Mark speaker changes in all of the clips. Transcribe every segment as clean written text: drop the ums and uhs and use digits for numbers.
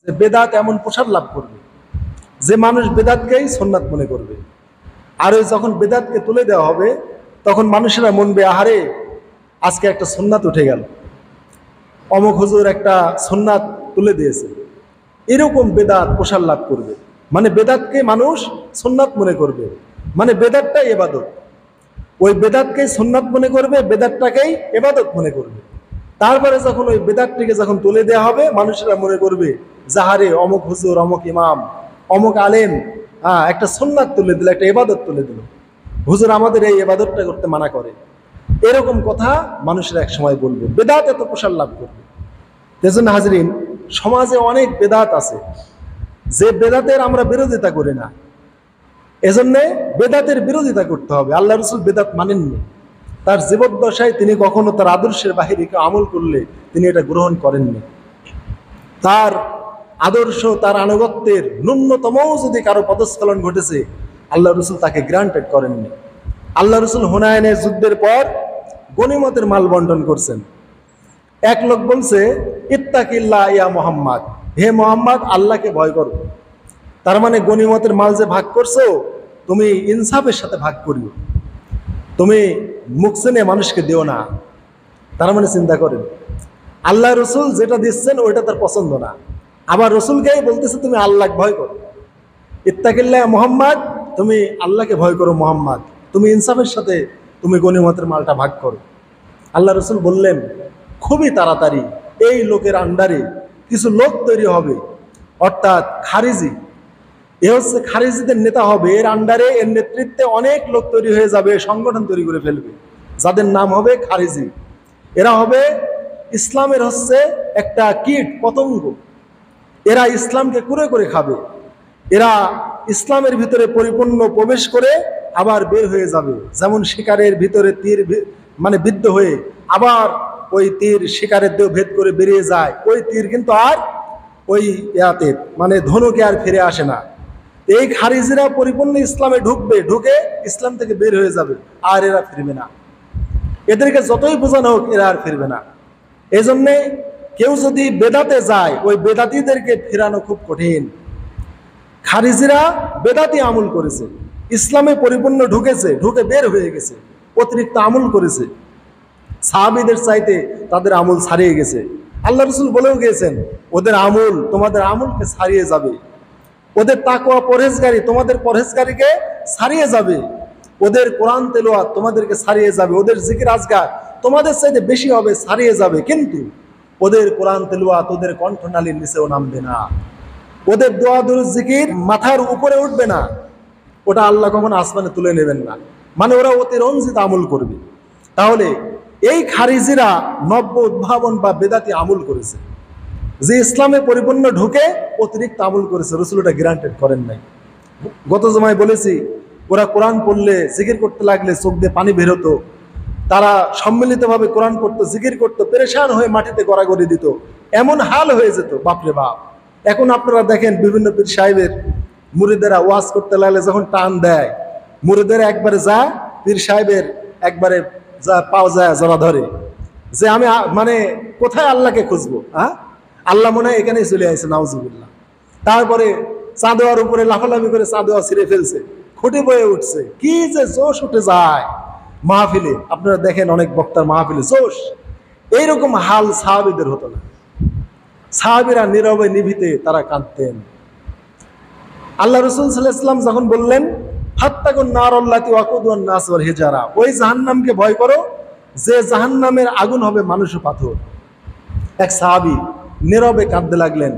Speaker 1: যে বেদাত এমন প্রসার লাভ করবে যে মানুষ বেদাতকেই সুন্নাত মনে করবে। আর ওই যখন বেদাতকে তুলে দেওয়া হবে তখন মানুষেরা মনবে, আহারে আজকে একটা সুন্নাত উঠে গেল, অমুক হুজুর একটা সুন্নাত তুলে দিয়েছে। এরকম বেদাত প্রসার লাভ করবে, মানে বেদাতকে মানুষ সুন্নাত মনে করবে, মানে বেদাতটাই ইবাদত। ওই বেদাতকে সুন্নাত মনে করবে, বেদাতটাকেই ইবাদত মনে করবে। তারপরে যখন ওই বেদাতটিকে যখন তুলে দেওয়া হবে, মানুষেরা মনে করবে যাহারে অমুক হুজুর, অমুক ইমাম, অমুক আলেম একটা সুন্নাত তুলে দিল, একটা ইবাদত তুলে দিল, হুজুর আমাদের এই ইবাদতটা করতে মানা করে। এরকম কথা মানুষেরা এক সময় বলবে, বেদাত এত প্রসার লাভ করবে। এজন্য হাজরিন, সমাজে অনেক বেদাত আছে যে বেদাতের আমরা বিরোধিতা করি না। এজন্য বেদাতের বিরোধিতা করতে হবে। আল্লাহ রসুল বেদাত মানেননি, তার জীবদ্দশায় তিনি কখনো তার আদর্শের বাহিরে আমল করলে তিনি এটা গ্রহণ করেননি। তার আদর্শ, তার আনুগত্যের ন্যূনতম যদি কারো পদস্খলন ঘটেছে, আল্লাহ রসুল তাকে গ্রান্টেড করেননি। আল্লাহ রসুল হুনায়নের যুদ্ধের পর গনিমতের মাল বন্টন করছেন। এক লোক বলছে, ইত্তাকিল্লাহ ইয়া মুহাম্মদ, হে মুহাম্মদ আল্লাহকে ভয় করো। তার মানে গনিমতের মাল যে ভাগ করছো, তুমি ইনসাফের সাথে ভাগ করিও, তুমি মুখ চেনে মানুষকে দিও না। তার মানে চিন্তা করেন, আল্লাহ রসুল যেটা দিচ্ছেন ওইটা তার পছন্দ না, আবার রসুলকেই বলতেছে তুমি আল্লাহকে ভয় করো। ইত্তাকিল্লাহ মুহাম্মদ, তুমি আল্লাহকে ভয় করো মুহাম্মদ, তুমি ইনসাফের সাথে তুমি গনিমতের মালটা ভাগ করো। আল্লাহ রসুল বললেন, খুবই তাড়াতাড়ি এই লোকের আন্ডারে কিছু লোক তৈরি হবে, অর্থাৎ খারিজি। এ হচ্ছে খারিজিদের নেতা হবে, এর আন্ডারে, এর নেতৃত্বে অনেক লোক তৈরি হয়ে যাবে, সংগঠন তৈরি করে ফেলবে, যাদের নাম হবে খারিজি। এরা হবে ইসলামের হচ্ছে একটা কীট পতঙ্গ, এরা ইসলামকে কুরে করে খাবে। এরা ইসলামের ভিতরে পরিপূর্ণ প্রবেশ করে আবার বের হয়ে যাবে, যেমন শিকারের ভিতরে তীর মানে বিদ্ধ হয়ে আবার ওই তীর শিকারের দেহ ভেদ করে বেরিয়ে যায়, ওই তীর কিন্তু আর ওই ইয়াতে মানে ধনুকে আর ফিরে আসে না। এই খারিজিরা পরিপূর্ণ ইসলামে ঢুকবে, ঢুকে ইসলাম থেকে বের হয়ে যাবে, আর এরা ফিরবে না। এদেরকে যতই বোঝানো হোক এরা আর ফিরবে না। এই জন্যে কেউ যদি বেদাতে যায়, ওই বেদাতিদেরকে ফেরানো খুব কঠিন। খারিজিরা বেদাতি আমল করেছে, ইসলামে পরিপূর্ণ ঢুকেছে, ঢুকে বের হয়ে গেছে, অতিরিক্ত আমল করেছে, সাহাবীদের চাইতে তাদের আমল ছাড়িয়ে গেছে। আল্লাহ রসুল বলেও গিয়েছেন, ওদের আমল তোমাদের আমলকে ছাড়িয়ে যাবে, ওদের তাকওয়া পরহেজগারি তোমাদের পরহেজগারিকে ছাড়িয়ে যাবে, ওদের কোরআন তেলাওয়াত তোমাদেরকে ছাড়িয়ে যাবে, ওদের জিকির আজকার তোমাদের চাইতে বেশি হবে, ছাড়িয়ে যাবে। কিন্তু ওদের কোরআন তেলাওয়াত ওদের কণ্ঠনালীর নিচেও নামবে না, ওদের দোয়া দুরূদ জিকির মাথার উপরে উঠবে না, ওটা আল্লাহ কখনো আসমানে তুলে নেবেন না। মানে ওরা অতিরঞ্জিত আমল করবে। তাহলে এই খারিজিরা নব্য উদ্ভাবন বা বেদাতি আমল করেছে, যে ইসলামে পরিপূর্ণ ঢুকে অতিরিক্ত আমল করেছে, রসুল এটা গ্রান্টেড করেন নাই। গত জমায় বলেছি, ওরা কোরআন পড়লে জিকির করতে লাগলে চোখ দিয়ে পানি বেরোতো, তারা সম্মিলিতভাবে কোরআন পড়তো, জিকির করতো, পেরেশান হয়ে মাটিতে গড়াগড়ি দিত, এমন হাল হয়ে যেত, বাপরে বাপ। এখন আপনারা দেখেন বিভিন্ন পীর সাহেবের মুরিদেরা ওয়াজ করতে লাগলে যখন টান দেয়, মুরিদেরা একবারে যা পীর সাহেবের একবারে যা পাও যায় জড়া ধরে, যে আমি মানে কোথায় আল্লাহকে খুঁজবো, আল্লাহ মনে হয় এখানেই চলে আসছে, নাউজুবিল্লাহ। তারপরে চাঁদোয়ার উপরে লাফালাফি করে চাঁদোয়া ছিঁড়ে ফেলছে, খুঁটি বয়ে উঠছে, কি যে জোশ উঠে যায় মাহফিলে। আপনারা দেখেন অনেক বক্তার মাহফিলে জোশ। এইরকম হাল সাহাবীদের হতো না। সাহাবীরা নীরবে নিভিতে তারা কাঁদতেন। আল্লাহ রাসূল সাল্লাল্লাহু আলাইহি ওয়াসাল্লাম যখন বললেন, ফাত্তাকুন নারাল্লাতী ওয়াকুদুহান নাস ওয়াল হিজারা, ওই জাহান্নামকে ভয় করো যে জাহান্নামের আগুন হবে মানুষ ও পাথর। এক সাহাবী নীরবে কাঁদতে লাগলেন,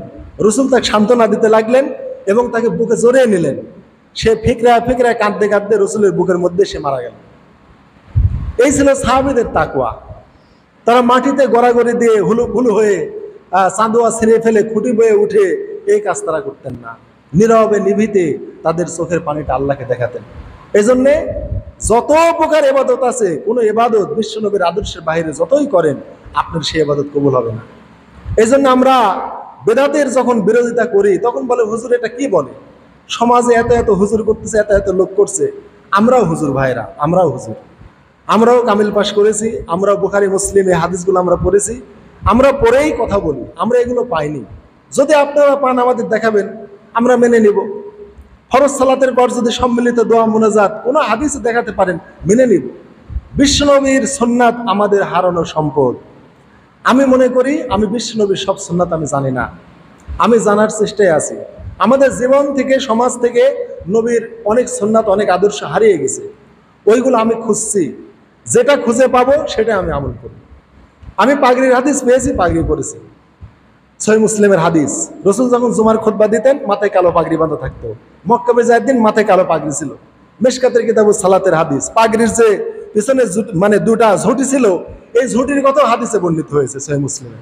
Speaker 1: রাসূল তাকে সান্ত্বনা দিতে লাগলেন এবং তাকে বুকে জড়িয়ে নিলেন। সে ফিকরায় ফিকরায় কাঁদতে কাঁদতে রাসূলের বুকের মধ্যে সে মারা গেল। এই ছিল সাহাবীদের তাকওয়া। তারা মাটিতে গড়াগড়ি দিয়ে হুলু হয়ে চাঁদোয়া ছিঁড়ে ফেলে খুঁটি বয়ে উঠে এই কাজ তারা করতেন না, নীরবে নিভিতে তাদের চোখের পানিটা আল্লাহকে দেখাতেন। এই জন্যে যত প্রকার ইবাদত আছে, কোনো ইবাদত বিশ্বনবীর আদর্শের বাইরে যতই করেন আপনার সেই ইবাদত কবুল হবে না। এই জন্য আমরা বেদাতের যখন বিরোধিতা করি তখন বলে, হুজুর এটা কি বলে, সমাজে এত এত হুজুর করতেছে, এত এত লোক করছে, আমরাও হুজুর ভাইরা, আমরাও হুজুর, আমরাও কামিল পাশ করেছি, আমরাও বুখারী মুসলিম এই হাদিসগুলো আমরা পড়েছি, আমরা পড়েই কথা বলি, আমরা এগুলো পাইনি। যদি আপনারা পান আমাদের দেখাবেন, আমরা মেনে নিব। ফরজ সালাতের পর যদি সম্মিলিত দোয়া মুনাজাত কোনো হাদিসে দেখাতে পারেন, মেনে নিব। বিশ্বনবীর সুন্নাত আমাদের হারানো সম্পদ। আমি মনে করি আমি বিশ্বনবীর সব সুন্নাত আমি জানি না, আমি জানার চেষ্টায় আছি। আমাদের জীবন থেকে, সমাজ থেকে নবীর অনেক সুন্নাত, অনেক আদর্শ হারিয়ে গেছে। ওইগুলো আমি খুঁজছি, যেটা খুঁজে পাবো সেটা আমি আমল করি। আমি পাগড়ির হাদিস পেয়েছি, পাগড়ি পরেছি। সহিহ মুসলিমের হাদিস, রসুল যখন জুমার খুতবা দিতেন মাথায় কালো পাগড়ি বাঁধা থাকতো। মক্কা বিজয়ের দিন মাথায় কালো পাগড়ি ছিল। মিশকাতের কিতাবুস সালাতের হাদিস, পাগড়ির যে পিছনে মানে দুটা ঝুঁটি ছিল, এই ঝুঁটির কথা হাদিসে বর্ণিত হয়েছে সহিহ মুসলিমে।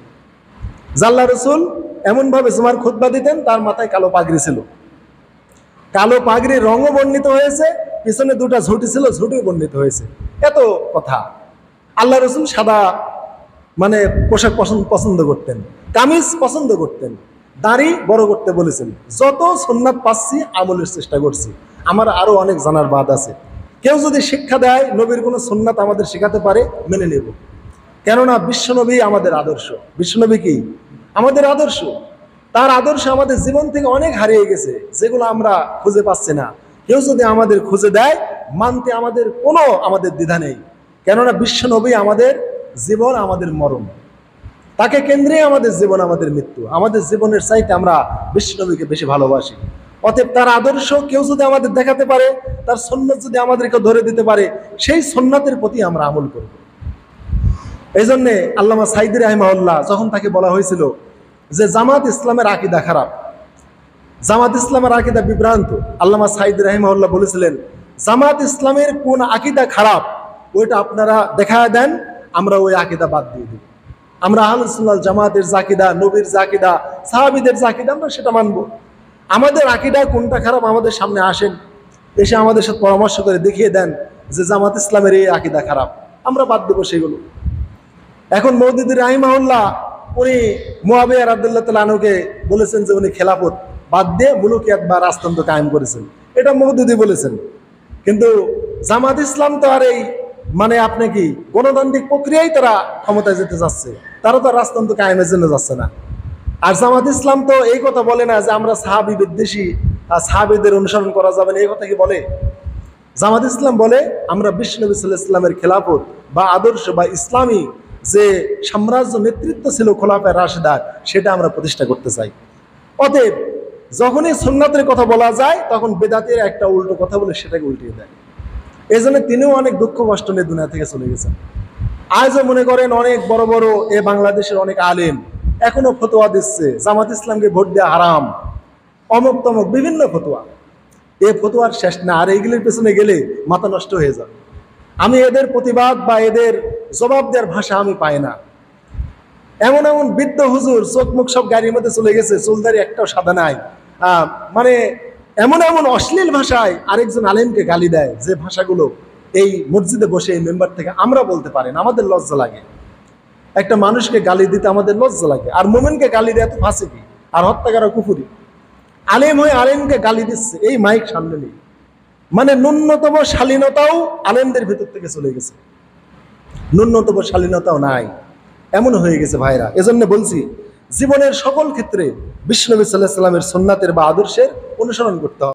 Speaker 1: আল্লাহ রসুল এমন ভাবে জুমার খুতবা দিতেন, তার মাথায় কালো পাগড়ি ছিল। কালো পাগড়ির রঙও বর্ণিত হয়েছে, পিছনে দুটা ঝুঁটি ছিল, ঝুঁটিও বর্ণিত হয়েছে। এত কথা। আল্লাহ রসুল সাদা মানে পোশাক পছন্দ করতেন, কামিজ পছন্দ করতেন, দাড়ি বড় করতে বলেছেন। যত সুন্নাত পাচ্ছি আমলের চেষ্টা করছি। আমার আরো অনেক জানার বাদ আছে। কেউ যদি শিক্ষা দেয়, নবীর কোনো সুন্নাত আমাদের শেখাতে পারে, মেনে নেব। কেননা বিশ্বনবী আমাদের আদর্শ। বিশ্বনবী কি আমাদের আদর্শ। তার আদর্শ আমাদের জীবন থেকে অনেক হারিয়ে গেছে, যেগুলো আমরা খুঁজে পাচ্ছি না। কেউ যদি আমাদের খুঁজে দেয়, মানতে আমাদের দ্বিধা নেই। কেননা বিশ্বনবী আমাদের জীবন, আমাদের মরণ। তাকে কেন্দ্রে আমাদের জীবন, আমাদের মৃত্যু। আমাদের জীবনের চাইতে আমরা বিশ্বনবীকে বেশি ভালোবাসি। অতএব তার আদর্শ কেউ যদি আমাদের দেখাতে পারে, তার সুন্নাত যদি আমাদেরকে ধরে দিতে পারে, সেই সুন্নাতের প্রতি আমরা আমল করব। এই জন্যে আল্লামা সাইদি রাহিমাহুল্লাহ, যখন তাকে বলা হয়েছিল যে জামাত ইসলামের আকীদা খারাপ, জামাত ইসলামের আকীদা বিভ্রান্ত, আল্লামা সাইদি রাহিমাহুল্লাহ বলেছিলেন, জামাত ইসলামের কোন আকীদা খারাপ ওইটা আপনারা দেখায় দেন, আমরা ওই আকীদা বাদ দিয়ে দিব। আমরা আহলুস সুন্নাহ জামাতের আকীদা, নবীর আকীদা, সাহাবীদের আকীদা, আমরা সেটা মানব। আমাদের আকীদা কোনটা খারাপ আমাদের সামনে আসেন, এসে আমাদের সাথে পরামর্শ করে দেখিয়ে দেন যে জামাত ইসলামের এই আকীদা খারাপ, আমরা বাদ দেবো সেগুলো। এখন মওদুদী রাহিমাহুল্লাহ উনি মুআবিয়া রাদিয়াল্লাহু তাআলা আনহুকে বলেছেন যে উনি খেলাফত বাদ দিয়ে মুলুকিয়াত বা রাজতন্ত্র কায়েম করেছেন, এটা মওদুদী বলেছেন। কিন্তু জামাত ইসলাম তো আর এই মানে আপনি কি গণতান্ত্রিক প্রক্রিয়ায় তারা ক্ষমতায় যেতে যাচ্ছে, তারা তো রাজতন্ত্র কায়েমের জন্য যাচ্ছে না। আর জামাত ইসলাম তো এই কথা বলে না যে আমরা সাহাবী বিদ্বেষী, সাহাবীদের অনুসরণ করা যাবে না, এই কথা কি বলে? জামাত ইসলাম বলে আমরা বিশ্বনবী সাল্লাল্লাহু আলাইহি ওয়াসাল্লামের খেলাফত বা আদর্শ বা ইসলামী যে সাম্রাজ্য নেতৃত্ব ছিল খোলাফায়ে রাশেদার, সেটা আমরা প্রতিষ্ঠা করতে চাই। অতএব যখনই সুন্নাতের কথা বলা যায়, তখন বেদাতের একটা উল্টো কথা বলে সেটাকে উল্টিয়ে দেয়। এই জন্য তিনিও অনেক দুঃখ কষ্ট নিয়ে দুনিয়া থেকে চলে গেছেন। আজও মনে করেন অনেক বড় বড় বাংলাদেশের অনেক আলেম এখনো ফতোয়া দিচ্ছে জামাত ইসলামকে ভোট দেওয়া হারাম, অমুক তমক বিভিন্ন ফতোয়া। এ ফতোয়ার শেষ না, আর এইগুলির পেছনে গেলে মাথা নষ্ট হয়ে যাবে। আমি এদের প্রতিবাদ বা এদের জবাব দেওয়ার ভাষা আমি পাই না। এমন এমন বৃদ্ধ হুজুর, চোখ মুখ সব গাড়ির মধ্যে চলে গেছে, চুলদারি একটাও সাদা নাই, মানে এমন এমন অশ্লীল ভাষায় আরেকজন আলেমকে গালি দেয়, যে ভাষাগুলো এই মসজিদে বসে এই মেম্বার থেকে আমরা বলতে পারি না, আমাদের লজ্জা লাগে। একটা মানুষকে গালি দিতে আমাদের লজ্জা লাগে, আর মোমেনকে গালি দেয় তো ফাঁসিকি আর হত্যাকার কুফুরি। আলেম হয়ে আলেমকে গালি দিচ্ছে এই মাইক সামনে নেই, মানে ন্যূনতম শালীনতাও আলেমদের ভিতর থেকে চলে গেছে, ন্যূনতম শালীনতাও নাই, এমন হয়ে গেছে ভাইরা। এজন্য বলছি জীবনের সকল ক্ষেত্রে বিশ্বনবী সাল্লাল্লাহু আলাইহি ওয়াসাল্লামের সুন্নাতের বা আদর্শের অনুসরণ করতে হবে।